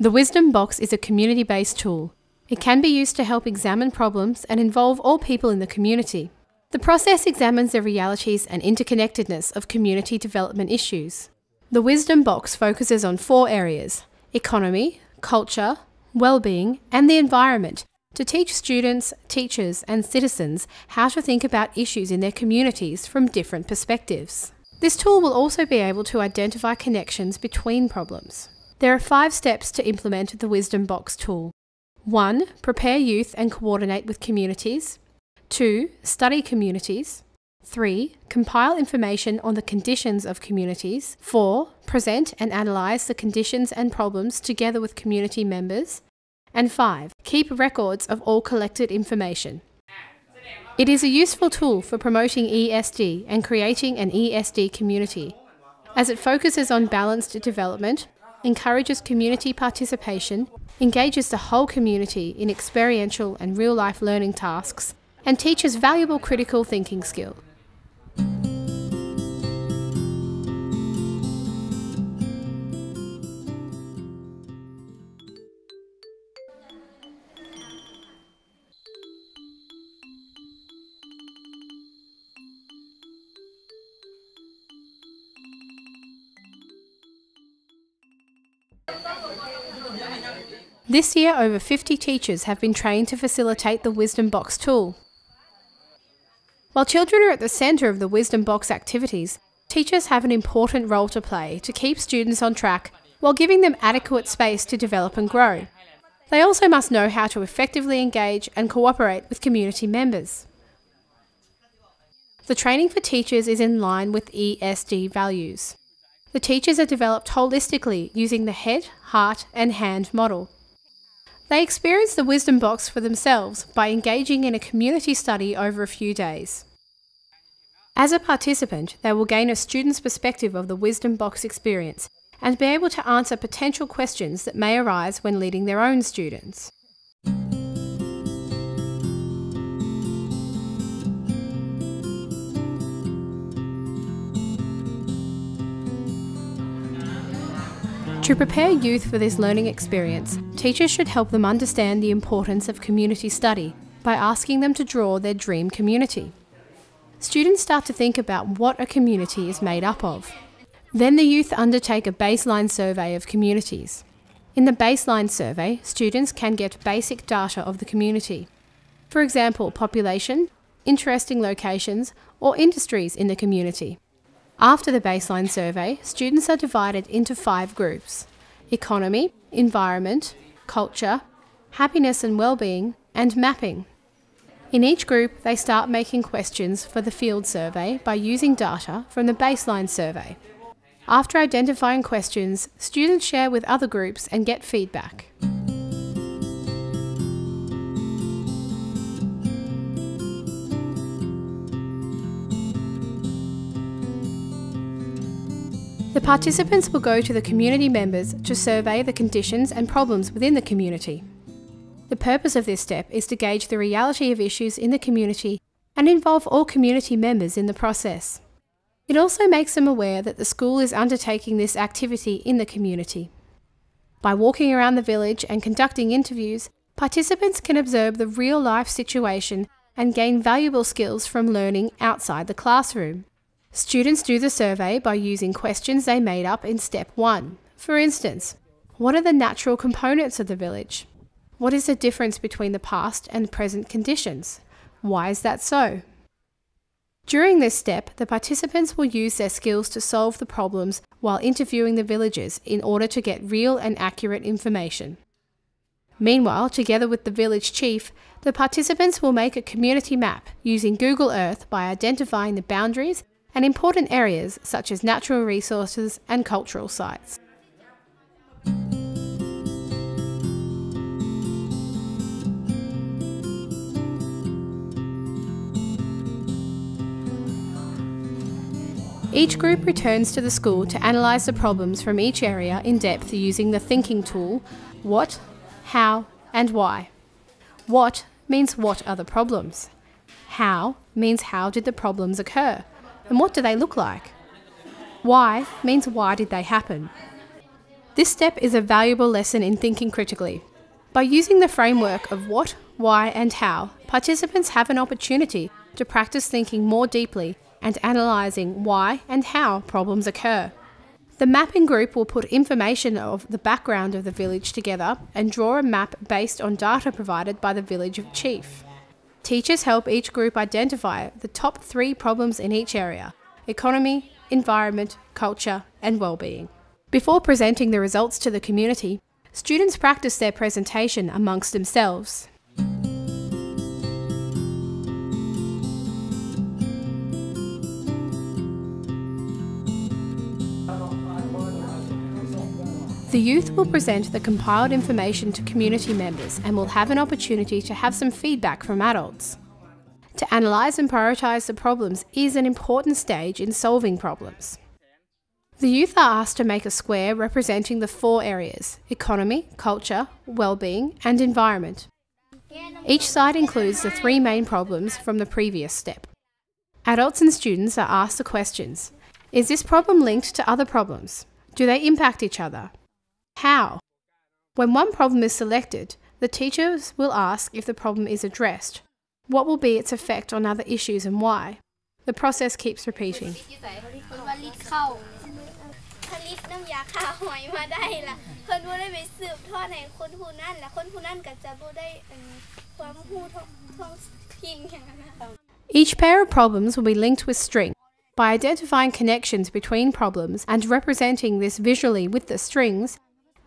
The Wisdom Box is a community-based tool. It can be used to help examine problems and involve all people in the community. The process examines the realities and interconnectedness of community development issues. The Wisdom Box focuses on 4 areas: economy, culture, well-being, and the environment, to teach students, teachers, and citizens how to think about issues in their communities from different perspectives. This tool will also be able to identify connections between problems. There are 5 steps to implement the Wisdom Box tool. 1. Prepare youth and coordinate with communities. 2. Study communities. 3. Compile information on the conditions of communities. 4. Present and analyse the conditions and problems together with community members. And 5. Keep records of all collected information. It is a useful tool for promoting ESD and creating an ESD community, as it focuses on balanced development, encourages community participation, engages the whole community in experiential and real-life learning tasks, and teaches valuable critical thinking skills. This year, over 50 teachers have been trained to facilitate the Wisdom Box tool. While children are at the centre of the Wisdom Box activities, teachers have an important role to play to keep students on track while giving them adequate space to develop and grow. They also must know how to effectively engage and cooperate with community members. The training for teachers is in line with ESD values. The teachers are developed holistically using the head, heart, and hand model. They experience the Wisdom Box for themselves by engaging in a community study over a few days. As a participant, they will gain a student's perspective of the Wisdom Box experience and be able to answer potential questions that may arise when leading their own students. To prepare youth for this learning experience, teachers should help them understand the importance of community study by asking them to draw their dream community. Students start to think about what a community is made up of. Then the youth undertake a baseline survey of communities. In the baseline survey, students can get basic data of the community. For example, population, interesting locations, or industries in the community. After the baseline survey, students are divided into 5 groups: economy, environment, culture, happiness and well-being, and mapping. In each group, they start making questions for the field survey by using data from the baseline survey. After identifying questions, students share with other groups and get feedback. The participants will go to the community members to survey the conditions and problems within the community. The purpose of this step is to gauge the reality of issues in the community and involve all community members in the process. It also makes them aware that the school is undertaking this activity in the community. By walking around the village and conducting interviews, participants can observe the real-life situation and gain valuable skills from learning outside the classroom. Students do the survey by using questions they made up in Step 1. For instance, what are the natural components of the village? What is the difference between the past and present conditions? Why is that so? During this step, the participants will use their skills to solve the problems while interviewing the villagers in order to get real and accurate information. Meanwhile, together with the village chief, the participants will make a community map using Google Earth by identifying the boundaries and important areas such as natural resources and cultural sites. Each group returns to the school to analyse the problems from each area in depth using the thinking tool what, how, and why. What means what are the problems? How means how did the problems occur? And what do they look like? Why means why did they happen? This step is a valuable lesson in thinking critically. By using the framework of what, why and how, participants have an opportunity to practice thinking more deeply and analysing why and how problems occur. The mapping group will put information of the background of the village together and draw a map based on data provided by the village chief. Teachers help each group identify the top 3 problems in each area: economy, environment, culture and well-being. Before presenting the results to the community, students practice their presentation amongst themselves. The youth will present the compiled information to community members and will have an opportunity to have some feedback from adults. To analyse and prioritise the problems is an important stage in solving problems. The youth are asked to make a square representing the 4 areas: economy, culture, well-being and environment. Each side includes the 3 main problems from the previous step. Adults and students are asked the questions: is this problem linked to other problems? Do they impact each other? How? When one problem is selected, the teachers will ask if the problem is addressed. What will be its effect on other issues and why? The process keeps repeating. Each pair of problems will be linked with string. By identifying connections between problems and representing this visually with the strings,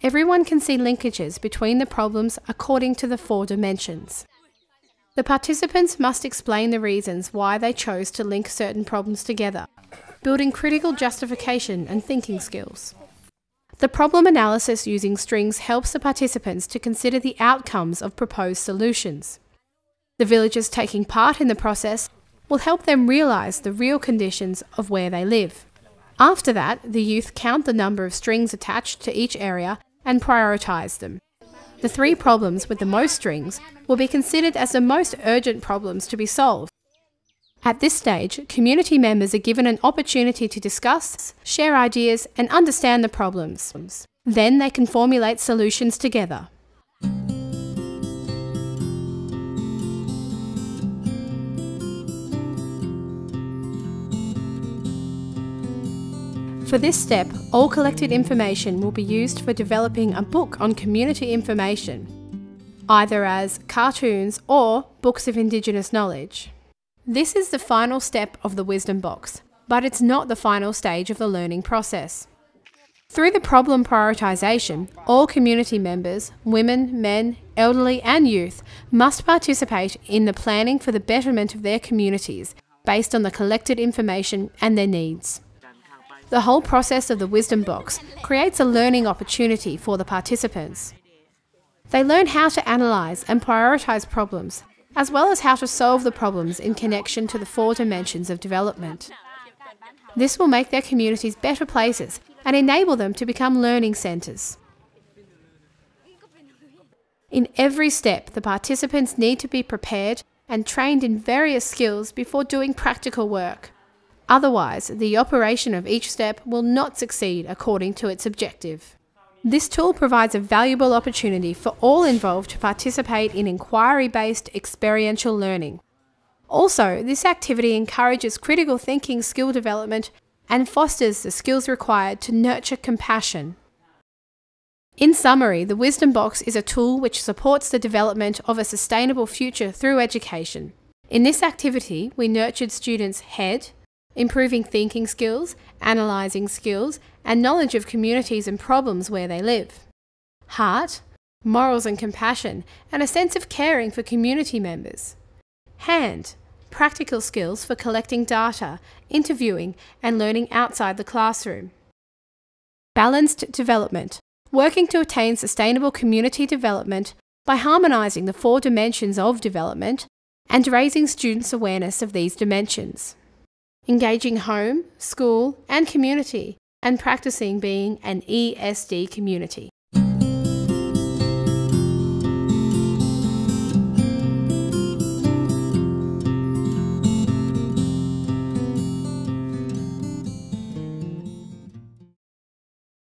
everyone can see linkages between the problems according to the 4 dimensions. The participants must explain the reasons why they chose to link certain problems together, building critical justification and thinking skills. The problem analysis using strings helps the participants to consider the outcomes of proposed solutions. The villagers taking part in the process will help them realise the real conditions of where they live. After that, the youth count the number of strings attached to each area and prioritise them. The 3 problems with the most strings will be considered as the most urgent problems to be solved. At this stage, community members are given an opportunity to discuss, share ideas and understand the problems. Then they can formulate solutions together. For this step, all collected information will be used for developing a book on community information, either as cartoons or books of Indigenous knowledge. This is the final step of the Wisdom Box, but it's not the final stage of the learning process. Through the problem prioritisation, all community members, women, men, elderly and youth, must participate in the planning for the betterment of their communities based on the collected information and their needs. The whole process of the Wisdom Box creates a learning opportunity for the participants. They learn how to analyse and prioritise problems, as well as how to solve the problems in connection to the 4 dimensions of development. This will make their communities better places and enable them to become learning centres. In every step, the participants need to be prepared and trained in various skills before doing practical work. Otherwise, the operation of each step will not succeed according to its objective. This tool provides a valuable opportunity for all involved to participate in inquiry-based experiential learning. Also, this activity encourages critical thinking skill development and fosters the skills required to nurture compassion. In summary, the Wisdom Box is a tool which supports the development of a sustainable future through education. In this activity, we nurtured students' head, improving thinking skills, analysing skills, and knowledge of communities and problems where they live. Heart, morals and compassion, and a sense of caring for community members. Hand, practical skills for collecting data, interviewing, and learning outside the classroom. Balanced development, working to attain sustainable community development by harmonising the 4 dimensions of development and raising students' awareness of these dimensions. Engaging home, school and community, and practicing being an ESD community.